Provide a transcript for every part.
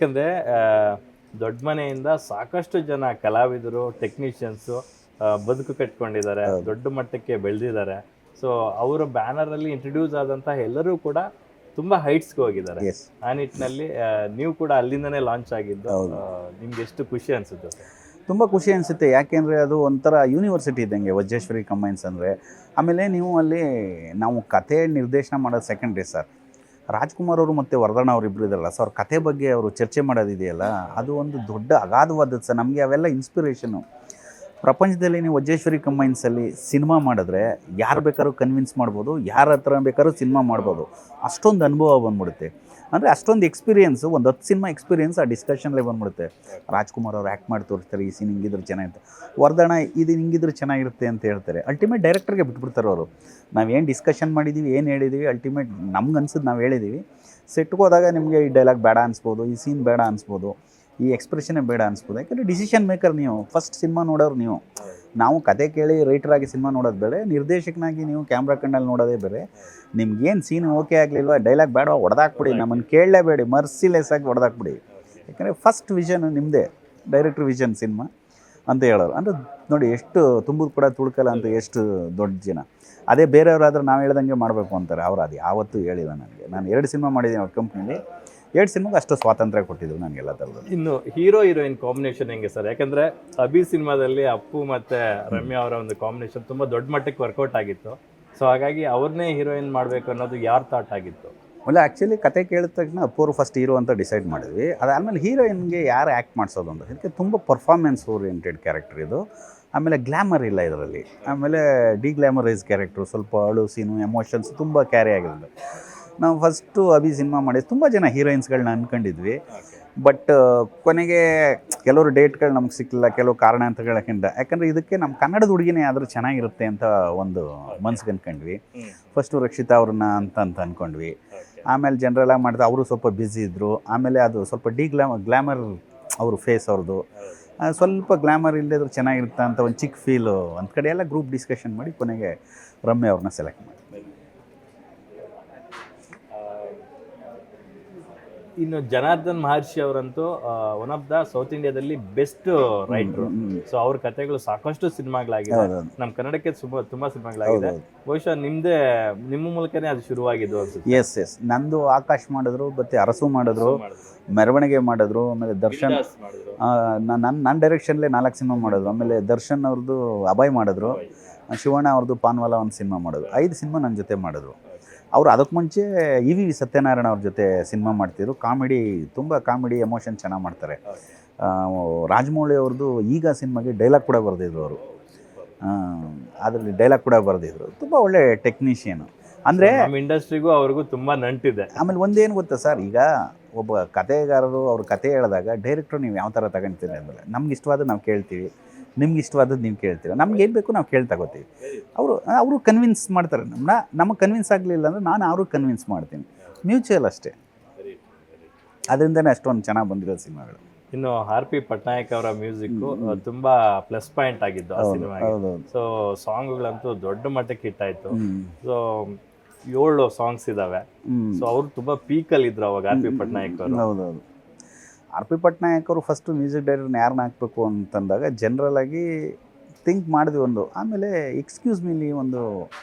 ಯಾಕಂದ್ರೆ ದೊಡ್ಡ ಮನೆಯಿಂದ ಸಾಕಷ್ಟು ಜನ ಕಲಾವಿದರು ಟೆಕ್ನಿಷಿಯನ್ಸು ಬದುಕು ಕಟ್ಕೊಂಡಿದ್ದಾರೆ, ದೊಡ್ಡ ಮಟ್ಟಕ್ಕೆ ಬೆಳೆದಿದ್ದಾರೆ. ಸೊ ಅವರ ಬ್ಯಾನರ್ ಅಲ್ಲಿ ಇಂಟ್ರೊಡ್ಯೂಸ್ ಆದಂತಹ ಎಲ್ಲರೂ ಕೂಡ ತುಂಬಾ ಹೈಟ್ಸ್ಗೆ ಹೋಗಿದ್ದಾರೆ. ಎಸ್, ಆ ನಿಟ್ಟಿನಲ್ಲಿ ನೀವು ಕೂಡ ಅಲ್ಲಿಂದನೇ ಲಾಂಚ್ ಆಗಿದ್ದು ನಿಮ್ಗೆ ಎಷ್ಟು ಖುಷಿ ಅನ್ಸುತ್ತೆ ಸರ್? ತುಂಬ ಖುಷಿ ಅನಿಸುತ್ತೆ. ಯಾಕೆಂದರೆ ಅದು ಒಂಥರ ಯೂನಿವರ್ಸಿಟಿ ಇದ್ದಂಗೆ ವಜ್ರೇಶ್ವರಿ ಕಂಬೈನ್ಸ್ ಅಂದರೆ. ಆಮೇಲೆ ನೀವು ಅಲ್ಲಿ ನಾವು ಕತೆ ನಿರ್ದೇಶನ ಮಾಡೋದು ಸೆಕೆಂಡ್ರಿ ಸರ್. ರಾಜ್ಕುಮಾರ್ ಅವರು ಮತ್ತು ವರ್ಧನ್ ಅವರು ಇಬ್ಬರು ಇದ್ದಾರಲ್ಲ ಸರ್, ಅವ್ರ ಕತೆ ಬಗ್ಗೆ ಅವರು ಚರ್ಚೆ ಮಾಡೋದಿದೆಯಲ್ಲ, ಅದು ಒಂದು ದೊಡ್ಡ ಅಗಾಧವಾದದ್ದು ಸರ್. ನಮಗೆ ಅವೆಲ್ಲ ಇನ್ಸ್ಪಿರೇಷನು. ಪ್ರಪಂಚದಲ್ಲಿ ನೀವು ವಜ್ರೇಶ್ವರಿ ಕಂಬೈನ್ಸಲ್ಲಿ ಸಿನಿಮಾ ಮಾಡಿದ್ರೆ ಯಾರು ಬೇಕಾದ್ರೂ ಕನ್ವಿನ್ಸ್ ಮಾಡ್ಬೋದು, ಯಾರ ಹತ್ರ ಬೇಕಾದ್ರೂ ಸಿನಿಮಾ ಮಾಡ್ಬೋದು. ಅಷ್ಟೊಂದು ಅನುಭವ ಬಂದ್ಬಿಡುತ್ತೆ. ಅಂದರೆ ಅಷ್ಟೊಂದು ಎಕ್ಸ್ಪೀರಿಯೆನ್ಸು, ಒಂದು 10 ಸಿನಿಮಾ ಎಕ್ಸ್ಪೀರಿಯೆನ್ಸ್ ಆ ಡಿಸ್ಕಷನ್ಲೇ ಬಂದ್ಬಿಡುತ್ತೆ. ರಾಜ್ಕುಮಾರ್ ಅವ್ರು ಆ್ಯಕ್ಟ್ ಮಾಡಿ ತೋರಿಸ್ತಾರೆ, ಈ ಸೀನ್ ಹಿಂಗಿದ್ರೆ ಚೆನ್ನಾಗಿರುತ್ತೆ, ವರ್ಧನ ಇದು ಹಿಂಗಿದ್ರೆ ಚೆನ್ನಾಗಿರುತ್ತೆ ಅಂತ ಹೇಳ್ತಾರೆ. ಅಲ್ಟಿಮೇಟ್ ಡೈರೆಕ್ಟರ್ಗೆ ಬಿಟ್ಬಿಡ್ತಾರೆ ಅವರು. ನಾವೇನು ಡಿಸ್ಕಷನ್ ಮಾಡಿದ್ದೀವಿ, ಏನು ಹೇಳಿದ್ದೀವಿ, ಅಲ್ಟಿಮೇಟ್ ನಮ್ಗೆ ಅನ್ಸಿದ್ದು ನಾವು ಹೇಳಿದ್ದೀವಿ. ಸೆಟ್ಗೆ ಹೋದಾಗ ನಿಮಗೆ ಈ ಡೈಲಾಗ್ ಬೇಡ ಅನಿಸ್ಬೋದು, ಈ ಸೀನ್ ಬೇಡ ಅನಿಸ್ಬೋದು, ಈ ಎಕ್ಸ್ಪ್ರೆಷನ್ನೇ ಬೇಡ ಅನಿಸ್ಬೋದು. ಯಾಕಂದರೆ ಡಿಸಿಷನ್ ಮೇಕರ್ ನೀವು, ಫಸ್ಟ್ ಸಿನಿಮಾ ನೋಡೋರು ನೀವು. ನಾವು ಕತೆ ಕೇಳಿ ರೈಟರಾಗಿ ಸಿನಿಮಾ ನೋಡೋದು ಬೇರೆ, ನಿರ್ದೇಶಕನಾಗಿ ನೀವು ಕ್ಯಾಮ್ರಾ ಕಣ್ಣಲ್ಲಿ ನೋಡೋದೇ ಬೇರೆ. ನಿಮ್ಗೇನು ಸೀನ್ ಓಕೆ ಆಗಲಿಲ್ವ, ಡೈಲಾಗ್ ಬೇಡ, ಹೊಡೆದಾಕ್ಬಿಡಿ, ನಮ್ಮನ್ನು ಕೇಳಲೇಬೇಡಿ, ಮರ್ಸಿಲೆಸ್ ಆಗಿ ಹೊಡೆದಾಕ್ಬಿಡಿ. ಯಾಕಂದರೆ ಫಸ್ಟ್ ವಿಷನ್ ನಿಮ್ಮದೇ, ಡೈರೆಕ್ಟ್ರ್ ವಿಷನ್ ಸಿನಿಮಾ ಅಂತ ಹೇಳೋರು. ಅಂದರೆ ನೋಡಿ, ಎಷ್ಟು ತುಂಬುದು ಕೂಡ ತುಳ್ಕಲ್ಲ ಅಂತ ಎಷ್ಟು ದೊಡ್ಡ ಜನ. ಅದೇ ಬೇರೆಯವರಾದ್ರೆ ನಾವು ಹೇಳ್ದಂಗೆ ಮಾಡಬೇಕು ಅಂತಾರೆ. ಅವ್ರು ಅದು ಯಾವತ್ತೂ ಹೇಳಿಲ್ಲ ನನಗೆ. ನಾನು 2 ಸಿನಿಮಾ ಮಾಡಿದ್ದೀನಿ ಅವ್ರ ಕಂಪ್ನಿಲಿ. 2 ಸಿನಿಮಾಗೆ ಅಷ್ಟು ಸ್ವಾತಂತ್ರ್ಯ ಕೊಟ್ಟಿದ್ದು ನನಗೆಲ್ಲ ಥರದ್ದು. ಇನ್ನು ಹೀರೋ ಹೀರೋಯಿನ್ ಕಾಂಬಿನೇಷನ್ ಹೆಂಗೆ ಸರ್? ಯಾಕಂದ್ರೆ ಅಭಿ ಸಿನಿಮಾದಲ್ಲಿ ಅಪ್ಪು ಮತ್ತೆ ರಮ್ಯಾ ಅವರ ಒಂದು ಕಾಂಬಿನೇಷನ್ ತುಂಬಾ ದೊಡ್ಡ ಮಟ್ಟಕ್ಕೆ ವರ್ಕೌಟ್ ಆಗಿತ್ತು. ಸೊ ಹಾಗಾಗಿ ಅವ್ರನ್ನೇ ಹೀರೋಯಿನ್ ಮಾಡಬೇಕು ಅನ್ನೋದು ಯಾರ ಥಾಟ್ ಆಗಿತ್ತು? ಒಳ್ಳೆ ಆ್ಯಕ್ಚುಲಿ ಕತೆ ಕೇಳಿದ ತಕ್ಷಣ ಅಪ್ಪೋರು ಫಸ್ಟ್ ಹೀರೋ ಅಂತ ಡಿಸೈಡ್ ಮಾಡಿದ್ವಿ. ಅದಾದಮೇಲೆ ಹೀರೋಯಿನ್ಗೆ ಯಾರು ಆ್ಯಕ್ಟ್ ಮಾಡಿಸೋದು ಅಂತ. ಇದಕ್ಕೆ ತುಂಬ ಪರ್ಫಾರ್ಮೆನ್ಸ್ ಓರಿಯೆಂಟೆಡ್ ಕ್ಯಾರೆಕ್ಟರ್ ಇದು. ಆಮೇಲೆ ಗ್ಲ್ಯಾಮರ್ ಇಲ್ಲ ಇದರಲ್ಲಿ. ಆಮೇಲೆ ಡಿಗ್ಲ್ಯಾಮರೈಸ್ ಕ್ಯಾರೆಕ್ಟ್ರು, ಸ್ವಲ್ಪ ಅಳು ಸೀನು, ಎಮೋಷನ್ಸ್ ತುಂಬ ಕ್ಯಾರಿ ಆಗಿರೋದು. ನಾವು ಫಸ್ಟು ಅಭಿ ಸಿನಿಮಾ ಮಾಡಿದ್ದು ತುಂಬ ಜನ ಹೀರೋಯಿನ್ಸ್ಗಳನ್ನ ಅಂದ್ಕೊಂಡಿದ್ವಿ. ಬಟ್ ಕೊನೆಗೆ ಕೆಲವರು ಡೇಟ್ಗಳು ನಮ್ಗೆ ಸಿಕ್ಕಿಲ್ಲ, ಕೆಲವು ಕಾರಣಾಂತರಗಳಿಂದ. ಯಾಕಂದರೆ ಇದಕ್ಕೆ ನಮ್ಮ ಕನ್ನಡದ ಹುಡುಗಿನೇ ಆದರೂ ಚೆನ್ನಾಗಿರುತ್ತೆ ಅಂತ ಒಂದು ಮನ್ಸಿಗೆ ಅಂದ್ಕೊಂಡ್ವಿ. ಫಸ್ಟು ರಕ್ಷಿತಾ ಅವ್ರನ್ನ ಅಂತ ಅಂದ್ಕೊಂಡ್ವಿ. ಆಮೇಲೆ ಜನರಲಾಗಿ ಮಾಡಿದ್ರೆ ಅವರು ಸ್ವಲ್ಪ ಬ್ಯುಸಿ ಇದ್ದರು. ಆಮೇಲೆ ಅದು ಸ್ವಲ್ಪ ಗ್ಲ್ಯಾಮರ್ ಅವರು ಫೇಸ್ ಅವ್ರದ್ದು ಸ್ವಲ್ಪ ಗ್ಲ್ಯಾಮರ್ ಇಲ್ಲದಿದ್ರು ಚೆನ್ನಾಗಿರುತ್ತೆ ಅಂತ ಒಂದು ಚಿಕ್ಕ ಫೀಲು. ಒಂದು ಕಡೆ ಎಲ್ಲ ಗ್ರೂಪ್ ಡಿಸ್ಕಷನ್ ಮಾಡಿ ಕೊನೆಗೆ ರಮ್ಯಾ ಅವ್ರನ್ನ ಸೆಲೆಕ್ಟ್ ಮಾಡಿ. ಇನ್ನು ಜನಾರ್ದನ್ ಮಹರ್ಷಿ ಅವರಂತೂ ಒನ್ ಆಫ್ ದ ಸೌತ್ ಇಂಡಿಯಾದಲ್ಲಿ ಬೆಸ್ಟ್ ರೈಟರ್. ಸೊ ಅವ್ರ ಕಥೆಗಳು ಸಾಕಷ್ಟು ಸಿನಿಮಾಗಳಾಗಿದೆ, ನಮ್ಮ ಕನ್ನಡಕ್ಕೆ ತುಂಬಾ ಸಿನಿಮಾಗಳಾಗಿದೆ. ಬಹುಶಃ ನಿಮ್ಮ ಮೂಲಕನೇ ಅದು ಶುರುವಾಗಿದ್ದು ಅನ್ಸುತ್ತೆ. ಎಸ್, ನಂದು ಆಕಾಶ್ ಮಾಡಿದ್ರು, ಮತ್ತೆ ಅರಸು ಮಾಡಿದ್ರು, ಮೆರವಣಿಗೆ ಮಾಡಿದ್ರು, ಆಮೇಲೆ ದರ್ಶನ್ ನನ್ನ ಡೈರೆಕ್ಷನ್ಲೇ 4 ಸಿನಿಮಾ ಮಾಡಿದ್ರು. ಆಮೇಲೆ ದರ್ಶನ್ ಅವ್ರದ್ದು ಅಭಯ್ ಮಾಡಿದ್ರು, ಶಿವಣ್ಣ ಅವ್ರದ್ದು ಪಾನ್ವಾಲ ಒಂದು ಸಿನಿಮಾ ಮಾಡಿದ್ರು. 5 ಸಿನಿಮಾ ನನ್ನ ಜೊತೆ ಮಾಡಿದ್ರು. ಅವರು ಅದಕ್ಕೆ ಮುಂಚೆ EV ಸತ್ಯನಾರಾಯಣ ಅವ್ರ ಜೊತೆ ಸಿನಿಮಾ ಮಾಡ್ತಿದ್ರು. ತುಂಬ ಕಾಮಿಡಿ ಎಮೋಷನ್ ಚೆನ್ನಾಗಿ ಮಾಡ್ತಾರೆ. ರಾಜಮೌಳಿ ಅವ್ರದ್ದು ಈಗ ಸಿನಿಮಾಗೆ ಡೈಲಾಗ್ ಕೂಡ ಬರೆದಿದ್ರು ಅವರು. ಅದರಲ್ಲಿ ಡೈಲಾಗ್ ಕೂಡ ಬರೆದಿದ್ರು. ತುಂಬ ಒಳ್ಳೆ ಟೆಕ್ನಿಷಿಯನು. ಅಂದರೆ ನಮ್ಮ ಇಂಡಸ್ಟ್ರಿಗೂ ಅವ್ರಿಗೂ ತುಂಬ ನಂಟಿದೆ. ಆಮೇಲೆ ಒಂದೇನು ಗೊತ್ತಾ ಸರ್, ಈಗ ಒಬ್ಬ ಕಥೆಗಾರರು ಅವ್ರ ಕತೆ ಹೇಳಿದಾಗ ಡೈರೆಕ್ಟ್ರು ನೀವು ಯಾವ ಥರ ತಗೊಳ್ತೀರಿ ಅಂದರೆ, ನಮ್ಗೆ ಇಷ್ಟವಾದ ನಾವು ಕೇಳ್ತೀವಿ, ನಿಮ್ಗೆ ಇಷ್ಟವಾದದ್ದು ನೀವು ಕೇಳ್ತೀವಿ, ನಮ್ಗೆ ಏನು ಬೇಕು ನಾವು ತಗೋತೀವಿ. ಅವರು ಕನ್ವಿನ್ಸ್ ಮಾಡ್ತಾರೆ ನಮಗೆ ಕನ್ವಿನ್ಸ್ ಆಗಲಿಲ್ಲ ಅಂದರೆ ನಾನು ಅವ್ರಿಗೆ ಕನ್ವಿನ್ಸ್ ಮಾಡ್ತೀನಿ. ಮ್ಯೂಚುವಲ್ ಅಷ್ಟೇ. ಅದರಿಂದನೇ ಅಷ್ಟೊಂದು ಚೆನ್ನಾಗಿ ಬಂದಿರೋ ಸಿನಿಮಾಗಳು. ಇನ್ನು RP ಪಟ್ನಾಯಕ್ ಅವರ ಮ್ಯೂಸಿಕ್ಕು ತುಂಬಾ ಪ್ಲಸ್ ಪಾಯಿಂಟ್ ಆಗಿದ್ದು ಆ ಸಿನಿಮಾಗೆ. ಸೊ ಸಾಂಗ್ಗಳಂತೂ ದೊಡ್ಡ ಮಟ್ಟಕ್ಕೆ ಹಿಟ್ ಆಯ್ತು. ಸೊ 7 ಸಾಂಗ್ಸ್ ಇದಾವೆ. ಸೊ ಅವ್ರು ತುಂಬಾ ಪೀಕಲ್ಲಿ ಇದ್ರು ಅವಾಗ RP ಪಟ್ನಾಯಕ್ ಅವರು. ಹೌದೌದು. RP ಪಟ್ನಾಯಕ್ ಅವರು ಫಸ್ಟು ಮ್ಯೂಸಿಕ್ ಡೈರೆಕ್ಟರ್ನ ಯಾರನ್ನ ಹಾಕಬೇಕು ಅಂತಂದಾಗ ಜನರಲಾಗಿ ಥಿಂಕ್ ಮಾಡಿದ್ವಿ ಒಂದು. ಆಮೇಲೆ ಎಕ್ಸ್ಕ್ಯೂಸ್ ಮೀಲಿ ಒಂದು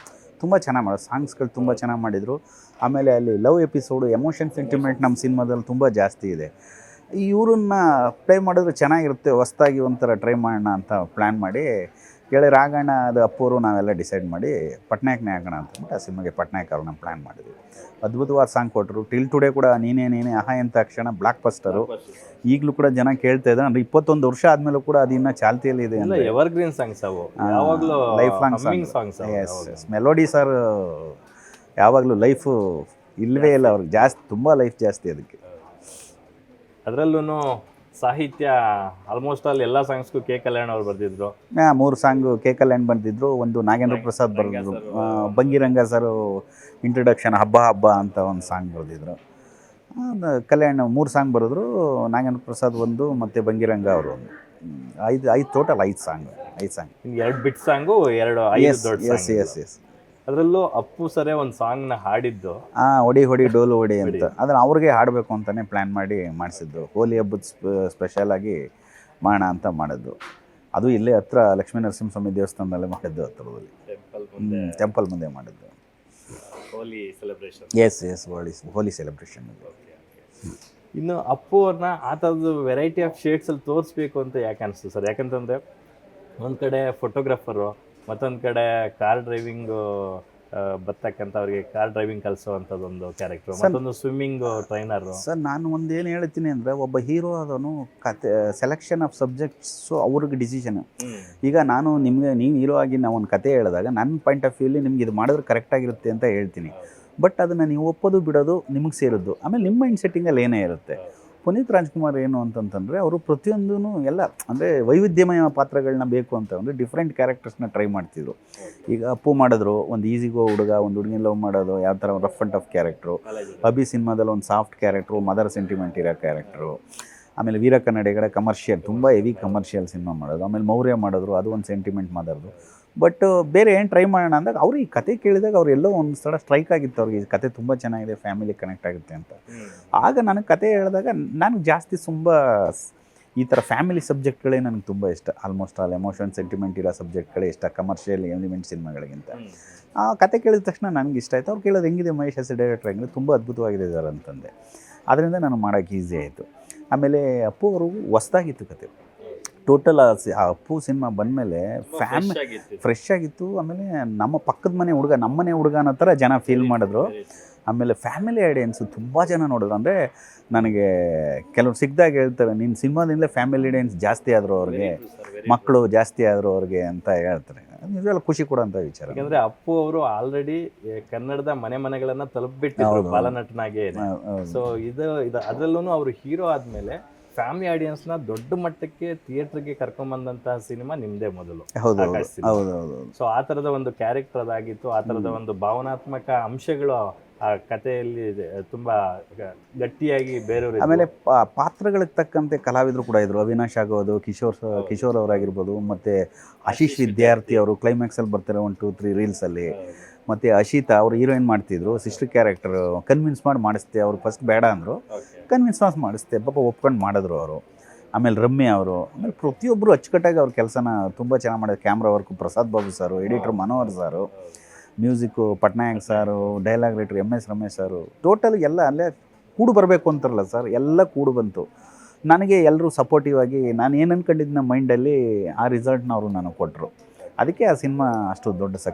ತುಂಬ ಚೆನ್ನಾಗಿ ಮಾಡೋದು, ಸಾಂಗ್ಸ್ಗಳು ತುಂಬ ಚೆನ್ನಾಗಿ ಮಾಡಿದರು. ಆಮೇಲೆ ಅಲ್ಲಿ ಲವ್ ಎಪಿಸೋಡು, ಎಮೋಷನ್ ಸೆಂಟಿಮೆಂಟ್ ನಮ್ಮ ಸಿನಿಮಾದಲ್ಲಿ ತುಂಬ ಜಾಸ್ತಿ ಇದೆ. ಇವ್ರನ್ನ ಪ್ಲೇ ಮಾಡಿದ್ರೆ ಚೆನ್ನಾಗಿರುತ್ತೆ, ಹೊಸ್ದಾಗಿ ಒಂಥರ ಟ್ರೈ ಮಾಡೋಣ ಅಂತ ಪ್ಲ್ಯಾನ್ ಮಾಡಿ ರಾಘಣ್ಣ ಅದು ಅಪ್ಪೂರು ನಾವೆಲ್ಲ ಡಿಸೈಡ್ ಮಾಡಿ ಪಟ್ನಾಯಕ್ನೇ ಹಾಕೋಣ ಅಂತಂದ್ಬಿಟ್ಟು ಆ ಸಿನಿಮಾಗೆ ಪಟ್ನಾಯಕ್ ಅವ್ರನ್ನ ಪ್ಲ್ಯಾನ್ ಮಾಡಿದ್ವಿ. ಅದ್ಭುತವಾದ ಸಾಂಗ್ ಕೊಟ್ಟರು. ಟಿಲ್ ಟುಡೇ ಕೂಡ ನೀನೇ ಆಹಾ ಎಂತ ಕ್ಷಣ ಬ್ಲಾಕ್ ಬಸ್ಟರು. ಈಗಲೂ ಕೂಡ ಜನ ಕೇಳ್ತಾ ಇದ್ದಾರೆ. ಅಂದರೆ 21 ವರ್ಷ ಆದಮೇಲೂ ಕೂಡ ಅದು ಇನ್ನೂ ಚಾಲ್ತಿಯಲ್ಲಿ ಇದೆ. ಎವರ್ಗ್ರೀನ್ ಸಾಂಗ್ಸ್ ಅವು, ಯಾವಾಗಲೂ life long songs. Yes, melody sir ಯಾವಾಗಲೂ ಲೈಫು ಇಲ್ಲವೇ ಇಲ್ಲ ಅವ್ರಿಗೆ, ಜಾಸ್ತಿ ತುಂಬ ಲೈಫ್ ಜಾಸ್ತಿ ಅದಕ್ಕೆ. ಅದರಲ್ಲೂ ಸಾಹಿತ್ಯ ಆಲ್ಮೋಸ್ಟ್ ಆಲ್ ಎಲ್ಲ ಸಾಂಗ್ಸ್ಗೂ ಕೆ ಕಲ್ಯಾಣ್ ಅವ್ರು ಬರ್ದಿದ್ರು. 3 ಸಾಂಗು ಕೆ ಕಲ್ಯಾಣ್ ಬಂದಿದ್ರು, ಒಂದು ನಾಗೇಂದ್ರ ಪ್ರಸಾದ್ ಬರೆದಿದ್ರು, ಬಂಗಿರಂಗ ಸರ್ ಇಂಟ್ರೊಡಕ್ಷನ್ ಹಬ್ಬ ಅಂತ ಒಂದು ಸಾಂಗ್ ಬರೆದಿದ್ರು. ಕಲ್ಯಾಣ್ 3 ಸಾಂಗ್ ಬರೆದ್ರು, ನಾಗೇಂದ್ರ ಪ್ರಸಾದ್ ಒಂದು, ಮತ್ತು ಬಂಗಿರಂಗ ಅವರು ಒಂದು. 5 ಟೋಟಲ್ 5 ಸಾಂಗ್. 2 ಬಿಟ್ ಸಾಂಗು, 5 ದೊಡ್ಡ ಸಾಂಗ್. ಎಸ್. ಅದರಲ್ಲೂ ಅಪ್ಪು ಸರೇ ಒಂದು ಸಾಂಗ್ನ ಹಾಡಿದ್ದು. ಹೊಡಿ ಹೊಡಿ ಡೋಲು ಹೊಡಿ ಅಂತ ಅದನ್ನು ಅವ್ರಿಗೆ ಹಾಡಬೇಕು ಅಂತಲೇ ಪ್ಲ್ಯಾನ್ ಮಾಡಿ ಮಾಡಿಸಿದ್ದು. ಹೋಲಿ ಹಬ್ಬದ ಸ್ಪೆಷಲಾಗಿ ಮಾಡೋಣ ಅಂತ ಮಾಡಿದ್ದು. ಅದು ಇಲ್ಲೇ ಹತ್ರ ಲಕ್ಷ್ಮೀ ನರಸಿಂಹಸ್ವಾಮಿ ದೇವಸ್ಥಾನದಲ್ಲೇ ಮಾಡಿದ್ದು, ಹತ್ರದಲ್ಲಿ ಟೆಂಪಲ್ ಮುಂದೆ ಮಾಡಿದ್ದು. ಹೋಲಿ ಸೆಲೆಬ್ರೇಷನ್. ಎಸ್ ಹೋಲಿ ಸೆಲೆಬ್ರೇಷನ್. ಇನ್ನು ಅಪ್ಪು ಅವ್ರನ್ನ ಆ ಥರದ್ದು ವೆರೈಟಿ ಆಫ್ ಶೇಡ್ಸಲ್ಲಿ ತೋರಿಸ್ಬೇಕು ಅಂತ ಯಾಕೆ ಅನಿಸ್ತು ಸರ್? ಯಾಕಂತಂದರೆ ಒಂದು ಕಡೆ ಫೋಟೋಗ್ರಾಫರು, ಮತ್ತೊಂದು ಕಡೆ ಕಾರ್ ಡ್ರೈವಿಂಗು ಬರ್ತಕ್ಕಂಥ ಅವ್ರಿಗೆ ಕಾರ್ ಡ್ರೈವಿಂಗ್ ಕಲಿಸೋವಂಥದ್ದೊಂದು ಕ್ಯಾರೆಕ್ಟ್ರು, ಮತ್ತೊಂದು ಸ್ವಿಮ್ಮಿಂಗ್ ಟ್ರೈನರು. ಸರ್ ನಾನು ಒಂದೇನು ಹೇಳ್ತೀನಿ ಅಂದರೆ, ಒಬ್ಬ ಹೀರೋ ಅದನ್ನು ಕತೆ ಸೆಲೆಕ್ಷನ್ ಆಫ್ ಸಬ್ಜೆಕ್ಟ್ಸು ಅವ್ರಿಗೆ ಡಿಸಿಷನು. ಈಗ ನಾನು ನಿಮಗೆ ನೀವು ಹೀರೋ ಆಗಿ ನಾವು ಒಂದು ಕತೆ ಹೇಳಿದಾಗ ನನ್ನ ಪಾಯಿಂಟ್ ಆಫ್ ವ್ಯೂಲಿ ನಿಮ್ಗೆ ಇದು ಮಾಡಿದ್ರೆ ಕರೆಕ್ಟಾಗಿರುತ್ತೆ ಅಂತ ಹೇಳ್ತೀನಿ. ಬಟ್ ಅದನ್ನು ನೀವು ಒಪ್ಪೋದು ಬಿಡೋದು ನಿಮಗೆ ಸೇರಿದ್ದು. ಆಮೇಲೆ ನಿಮ್ಮ ಮೈಂಡ್ ಸೆಟ್ಟಿಂಗಲ್ಲಿ ಏನೇ ಇರುತ್ತೆ. ಪುನೀತ್ ರಾಜ್ಕುಮಾರ್ ಏನು ಅಂತಂತಂದರೆ ಅವರು ಪ್ರತಿಯೊಂದೂ ಎಲ್ಲ ಅಂದರೆ ವೈವಿಧ್ಯಮಯ ಪಾತ್ರಗಳನ್ನ ಬೇಕು ಅಂತಂದರೆ ಡಿಫ್ರೆಂಟ್ ಕ್ಯಾರೆಕ್ಟರ್ಸ್ನ ಟ್ರೈ ಮಾಡ್ತಿದ್ರು. ಈಗ ಅಪ್ಪು ಮಾಡಿದ್ರು ಒಂದು ಈಸಿಗೋ ಹುಡುಗ, ಒಂದು ಹುಡುಗಿನ ಲವ್ ಮಾಡೋದು, ಯಾವ ಥರ rough and tough character. Abhi ಸಿನಿಮಾದಲ್ಲಿ ಒಂದು ಸಾಫ್ಟ್ ಕ್ಯಾರೆಕ್ಟ್ರು, ಮದರ್ ಸೆಂಟಿಮೆಂಟ್ ಇರೋ ಕ್ಯಾರೆಕ್ಟ್ರು. ಆಮೇಲೆ ವೀರ ಕನ್ನಡಿಗರ ಕಮರ್ಷಿಯಲ್, ತುಂಬ ಹೆವಿ ಕಮರ್ಷಿಯಲ್ ಸಿನಿಮಾ ಮಾಡೋದು. ಆಮೇಲೆ ಮೌರ್ಯ ಮಾಡಿದ್ರು, ಅದು ಒಂದು ಸೆಂಟಿಮೆಂಟ್ ಮದರ್ದು. ಬಟ್ ಬೇರೆ ಏನು ಟ್ರೈ ಮಾಡೋಣ ಅಂದಾಗ ಅವರು ಈ ಕತೆ ಕೇಳಿದಾಗ ಅವ್ರು ಎಲ್ಲೋ ಒಂದು ಸಲ ಸ್ಟ್ರೈಕ್ ಆಗಿತ್ತು ಅವ್ರಿಗೆ, ಈ ಕತೆ ತುಂಬ ಚೆನ್ನಾಗಿದೆ, ಫ್ಯಾಮಿಲಿ ಕನೆಕ್ಟ್ ಆಗುತ್ತೆ ಅಂತ. ಆಗ ನನಗೆ ಕತೆ ಹೇಳಿದಾಗ ನನಗೆ ಜಾಸ್ತಿ ತುಂಬ ಈ ಥರ ಫ್ಯಾಮಿಲಿ ಸಬ್ಜೆಕ್ಟ್ಗಳೇ ನನಗೆ ತುಂಬ ಇಷ್ಟ. ಆಲ್ಮೋಸ್ಟ್ ಆಲ್ ಎಮೋಷನ್ ಸೆಂಟಿಮೆಂಟ್ ಇರೋ ಸಬ್ಜೆಕ್ಟ್ಗಳೇ ಇಷ್ಟ, ಕಮರ್ಷಿಯಲ್ ಎಲಿಮೆಂಟ್ ಸಿನಿಮಾಗಳಿಗಿಂತ. ಆ ಕತೆ ಕೇಳಿದ ತಕ್ಷಣ ನನಗೆ ಇಷ್ಟ ಆಯಿತು. ಅವ್ರು ಕೇಳೋದು ಹೆಂಗಿದೆ ಮಹೇಶ್ ಎಸ್ ಡೈರೆಕ್ಟರ್, ಹೆಂಗಿದೆ ತುಂಬ ಅದ್ಭುತವಾಗಿದೆ ಸರ್ ಅಂತಂದೆ. ಅದರಿಂದ ನಾನು ಮಾಡೋಕ್ಕೆ ಈಸಿ ಆಯಿತು. ಆಮೇಲೆ ಅಪ್ಪು ಅವರು ಹೊಸ್ದಾಗಿತ್ತು ಕತೆ ಟೋಟಲ್. ಆ ಅಪ್ಪು ಸಿನಿಮಾ ಬಂದಮೇಲೆ ಫ್ರೆಶ್ ಆಗಿತ್ತು. ಆಮೇಲೆ ನಮ್ಮ ಪಕ್ಕದ ಮನೆ ಹುಡುಗ, ನಮ್ಮನೆ ಹುಡುಗ ಅನ್ನೋ ಥರ ಜನ ಫೀಲ್ ಮಾಡಿದ್ರು. ಆಮೇಲೆ ಫ್ಯಾಮಿಲಿ ಆಡಿಯನ್ಸು ತುಂಬ ಜನ ನೋಡಿದ್ರು. ಅಂದರೆ ನನಗೆ ಕೆಲವ್ರು ಸಿಕ್ಕಿದಾಗ ಹೇಳ್ತಾರೆ, ನಿನ್ನ ಸಿನಿಮಾದಿಂದಲೇ ಫ್ಯಾಮಿಲಿ ಆಡಿಯನ್ಸ್ ಜಾಸ್ತಿ ಆದರು ಅವ್ರಿಗೆ, ಮಕ್ಕಳು ಜಾಸ್ತಿ ಆದರು ಅವ್ರಿಗೆ ಅಂತ ಹೇಳ್ತಾರೆ. ನಿಜವಾಗ್ಲೂ ಖುಷಿ ಕೊಡೋಂಥ ವಿಚಾರ. ಯಾಕಂದರೆ ಅಪ್ಪು ಅವರು ಆಲ್ರೆಡಿ ಕನ್ನಡದ ಮನೆಗಳನ್ನು ತಲುಪಿಬಿಟ್ಟಿದ್ರು ಬಾಲನಟನಾಗೆ. ಸೊ ಇದು ಅದರಲ್ಲೂ ಅವರು ಹೀರೋ ಆದಮೇಲೆ ಫ್ಯಾಮಿಲಿ ಆಡಿಯನ್ಸ್ನ ದೊಡ್ಡ ಮಟ್ಟಕ್ಕೆ ಥಿಯೇಟ್ರಿಗೆ ಕರ್ಕೊಂಬಂದಂತಹ ಸಿನಿಮಾ ನಿಮ್ಮದೇ ಮೊದಲು. ಸೊ ಆ ಥರದ ಒಂದು ಕ್ಯಾರೆಕ್ಟರ್ ಅದಾಗಿತ್ತು, ಆ ಥರದ ಒಂದು ಭಾವನಾತ್ಮಕ ಅಂಶಗಳು ಆ ಕಥೆಯಲ್ಲಿ ತುಂಬಾ ಗಟ್ಟಿಯಾಗಿ ಬೇರೆಯವರು. ಆಮೇಲೆ ಪಾತ್ರಗಳಿಗೆ ತಕ್ಕಂತೆ ಕಲಾವಿದರು ಕೂಡ ಇದ್ರು. ಅವಿನಾಶ್ ಆಗೋದು, ಕಿಶೋರ್ ಅವರಾಗಿರ್ಬೋದು, ಮತ್ತು ಆಶೀಶ್ ವಿದ್ಯಾರ್ಥಿ ಅವರು ಕ್ಲೈಮ್ಯಾಕ್ಸಲ್ಲಿ ಬರ್ತಾರೆ 1, 2, 3 ರೀಲ್ಸಲ್ಲಿ. ಮತ್ತು ಅಶಿತಾ ಅವರು ಹೀರೋಯಿನ್ ಮಾಡ್ತಿದ್ರು, ಸಿಸ್ಟರ್ ಕ್ಯಾರೆಕ್ಟರ್ ಕನ್ವಿನ್ಸ್ ಮಾಡಿಸ್ತೆ. ಅವರು ಫಸ್ಟ್ ಬೇಡ ಅಂದರು, ಕನ್ವಿನ್ಸ್ ಮಾಡಿಸ್ತೆ, ಪಾಪ ಒಪ್ಕೊಂಡು ಮಾಡಿದ್ರು ಅವರು. ಆಮೇಲೆ ರಮ್ಯ ಅವರು, ಆಮೇಲೆ ಪ್ರತಿಯೊಬ್ಬರು ಅಚ್ಚುಕಟ್ಟಾಗಿ ಅವ್ರ ಕೆಲಸನ ತುಂಬ ಚೆನ್ನಾಗಿ ಮಾಡಿದ್ರು. ಕ್ಯಾಮ್ರಾ ವರ್ಕು ಪ್ರಸಾದ್ ಬಾಬು ಸಾರು, ಎಡಿಟ್ರು ಮನೋಹರ್ ಸಾರು, ಮ್ಯೂಸಿಕ್ಕು ಪಟ್ನಾಯಕ್ ಸಾರು, ಡೈಲಾಗ್ ರೈಟ್ರು MS ರಮೇಶ್ ಸಾರು. ಟೋಟಲ್ ಎಲ್ಲ ಅಲ್ಲೇ ಕೂಡು ಬರಬೇಕು ಅಂತಾರಲ್ಲ ಸರ್, ಎಲ್ಲ ಕೂಡು ಬಂತು. ನನಗೆ ಎಲ್ಲರೂ ಸಪೋರ್ಟಿವ್ ಆಗಿ ನಾನು ಏನು ಅಂದ್ಕೊಂಡಿದ್ದ ಮೈಂಡಲ್ಲಿ ಆ ರಿಸಲ್ಟ್ನ ಅವರು ನನಗೆ ಕೊಟ್ಟರು. ಅದಕ್ಕೆ ಆ ಸಿನಿಮಾ ಅಷ್ಟು ದೊಡ್ಡ ಸಕ್ಸಸ್.